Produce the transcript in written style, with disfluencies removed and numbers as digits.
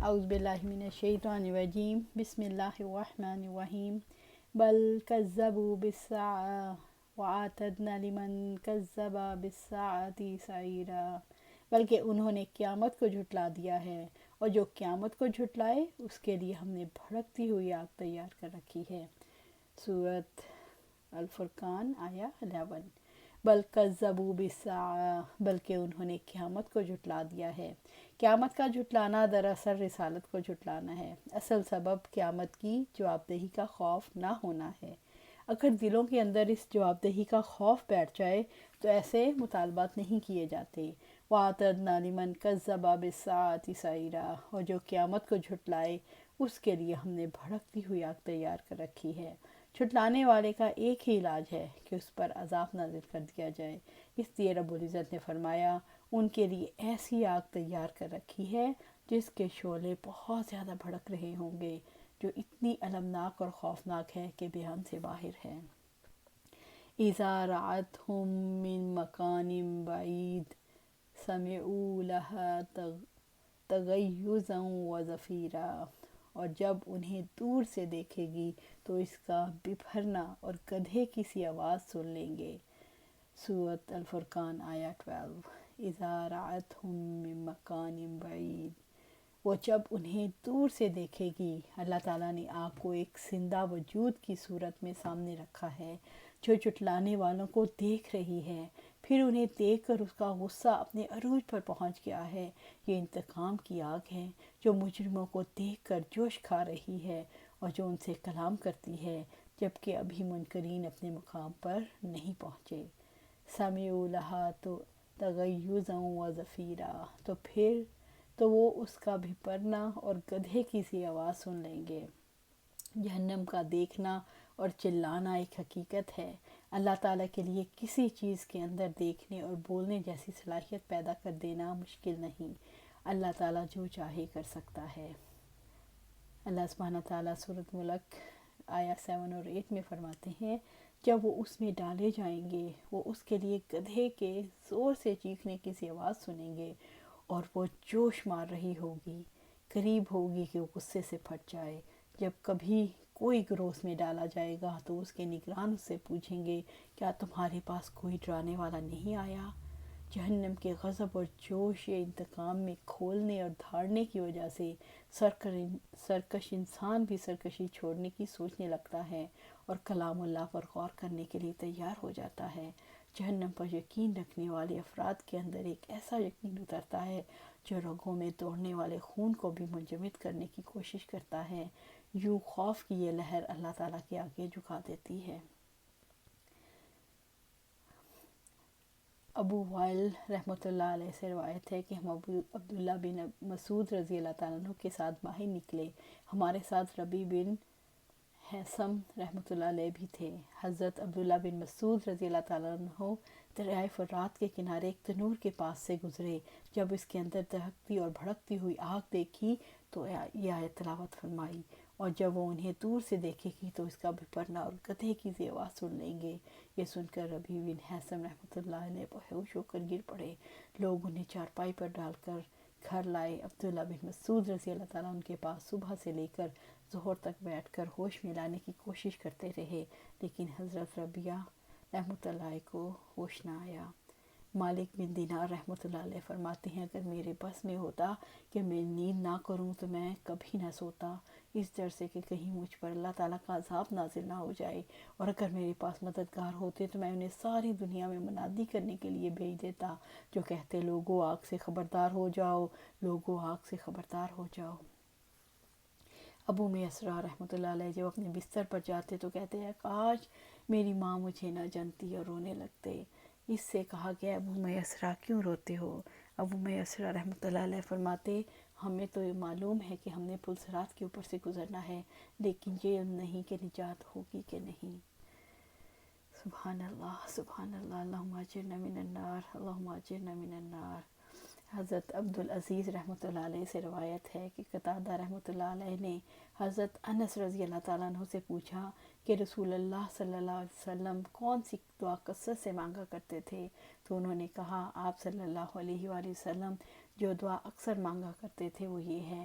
اعوذ باللہ من الشیطان الرجیم بسم اللہ الرحمن الرحیم بل کذبوا بالساعة وأعتدنا لمن کذب بالساعة سعیرا، بلکہ انہوں نے قیامت کو جھٹلا دیا ہے، اور جو قیامت کو جھٹلائے اس کے لیے ہم نے بھڑکتی ہوئی آگ تیار کر رکھی ہے۔ سورۃ الفرقان آیا 11۔ بل کذبوا بالساعة، بلکہ انہوں نے قیامت کو جھٹلا دیا ہے۔ قیامت کا جھٹلانا دراصل رسالت کو جھٹلانا ہے۔ اصل سبب قیامت کی جواب دہی کا خوف نہ ہونا ہے۔ اگر دلوں کے اندر اس جواب دہی کا خوف بیٹھ جائے تو ایسے مطالبات نہیں کیے جاتے۔ وَأَعْتَدْنَا لِمَنْ كَذَّبَ بِالسَّاعَةِ سَعِيرًا، اور جو قیامت کو جھٹلائے اس کے لیے ہم نے بھڑکتی ہوئی آگ تیار کر رکھی ہے۔ جھٹلانے والے کا ایک ہی علاج ہے کہ اس پر عذاب نازل کر دیا جائے۔ اس لیے رب العزت نے فرمایا ان کے لیے ایسی آگ تیار کر رکھی ہے جس کے شعلے بہت زیادہ بھڑک رہے ہوں گے، جو اتنی المناک اور خوفناک ہے کہ بیان سے باہر ہے۔ اِذَا رَأَتْهُم مِّن مَّكَانٍ بَعِيدٍ سَمِعُوا لَهَا تَغَيُّظًا وَزَفِيرًا، اور جب انہیں دور سے دیکھے گی تو اس کا بپھرنا اور گدھے کی سی آواز سن لیں گے۔ سورۃ الفرقان آیا 12۔ اِذَا رَأَتْهُم مِّن مَّكَانٍ بَعِيدٍ، وہ جب انہیں دور سے دیکھے گی۔ اللہ تعالیٰ نے آپ کو ایک زندہ وجود کی صورت میں سامنے رکھا ہے جو جھٹلانے والوں کو دیکھ رہی ہے، پھر انہیں دیکھ کر اس کا غصہ اپنے عروج پر پہنچ گیا ہے۔ یہ انتقام کی آگ ہے جو مجرموں کو دیکھ کر جوش کھا رہی ہے اور جو ان سے کلام کرتی ہے جبکہ ابھی منکرین اپنے مقام پر نہیں پہنچے۔ سَمِعُوا لَهَا تَغَيُّظًا وَزَفِيرًا، تو وہ اس کا بھپرنا اور گدھے کی سی آواز سن لیں گے۔ جہنم کا دیکھنا اور چلانا ایک حقیقت ہے۔ اللہ تعالیٰ کے لیے کسی چیز کے اندر دیکھنے اور بولنے جیسی صلاحیت پیدا کر دینا مشکل نہیں۔ اللہ تعالیٰ جو چاہے کر سکتا ہے۔ اللہ سبحانہ تعالیٰ سورۃ ملک آیا 7 اور 8 میں فرماتے ہیں، جب وہ اس میں ڈالے جائیں گے وہ اس کے لیے گدھے کے زور سے چیخنے کی سی آواز سنیں گے، اور وہ جوش مار رہی ہوگی، قریب ہوگی کہ وہ غصے سے پھٹ جائے۔ جب کبھی کوئی گروہ اس میں ڈالا جائے گا تو اس کے نگران اس سے پوچھیں گے، کیا تمہارے پاس کوئی ڈرانے والا نہیں آیا؟ جہنم کے غضب اور جوش یا انتقام میں کھولنے اور دھاڑنے کی وجہ سے سرکش انسان بھی سرکشی چھوڑنے کی سوچنے لگتا ہے اور کلام اللہ پر غور کرنے کے لیے تیار ہو جاتا ہے۔ جہنم پر یقین رکھنے والے افراد کے اندر ایک ایسا یقین اترتا ہے جو رگوں میں دوڑنے والے خون کو بھی منجمد کرنے کی کوشش کرتا ہے۔ یوں خوف کی یہ لہر اللہ تعالیٰ کے آگے جھکا دیتی ہے۔ ابو وائل رحمۃ اللہ علیہ سے روایت ہے کہ ہم عبداللہ بن مسعود رضی اللہ تعالیٰ عنہ کے ساتھ باہر نکلے، ہمارے ساتھ ربیع بن حیثم رحمۃ اللہ علیہ بھی تھے۔ حضرت عبداللہ بن مسعود رضی اللہ تعالیٰ عنہ دریائے فرات کے کنارے ایک تنور کے پاس سے گزرے، جب اس کے اندر دہکتی اور بھڑکتی ہوئی آگ دیکھی تو یہ آیت تلاوت فرمائی، اور جب وہ انہیں دور سے دیکھے گی تو اس کا بھپرنا اور گدھے کی سی آواز سن لیں گے۔ یہ سن کر ربیع بن حیثم رحمۃ اللہ علیہ بے ہوش ہو کر گر پڑے۔ لوگ انہیں چارپائی پر ڈال کر گھر لائے۔ عبداللہ بن مسعود رضی اللہ تعالیٰ ان کے پاس صبح سے لے کر ظہر تک بیٹھ کر ہوش میں لانے کی کوشش کرتے رہے، لیکن حضرت ربیعہ رحمۃ اللہ علیہ کو ہوش نہ آیا۔ مالک بن دینار رحمۃ اللہ علیہ فرماتے ہیں، اگر میرے بس میں ہوتا کہ میں نیند نہ کروں تو میں کبھی نہ سوتا، اس ڈر سے کہ کہیں مجھ پر اللہ تعالیٰ کا عذاب نازل نہ ہو جائے، اور اگر میرے پاس مددگار ہوتے تو میں انہیں ساری دنیا میں منادی کرنے کے لیے بھیج دیتا جو کہتے، لوگو آگ سے خبردار ہو جاؤ، لوگو آگ سے خبردار ہو جاؤ۔ ابو میسرہ رحمۃ اللہ علیہ جب اپنے بستر پر جاتے تو کہتے ہیں، کاش میری ماں مجھے نہ جانتی اور رونے لگتے۔ اس سے کہا گیا، ابو میسرہ کیوں روتے ہو؟ ابو میسرہ رحمۃ اللہ علیہ فرماتے، ہمیں تو یہ معلوم ہے کہ ہم نے پل صراط کے اوپر سے گزرنا ہے، لیکن یہ علم نہیں کہ نجات ہوگی کہ نہیں۔ سبحان اللہ، سبحان اللہ، اللہم اجرنا من النار، اللہم اجرنا من النار۔ حضرت عبدالعزیز رحمۃ اللہ علیہ سے روایت ہے کہ قتادہ رحمۃ اللہ علیہ نے حضرت انس رضی اللہ تعالیٰ عنہ سے پوچھا کہ رسول اللہ صلی اللہ علیہ وسلم کون سی دعا کثرت سے مانگا کرتے تھے، تو انہوں نے کہا، آپ صلی اللہ علیہ وآلہ وسلم جو دعا اکثر مانگا کرتے تھے وہ یہ ہے،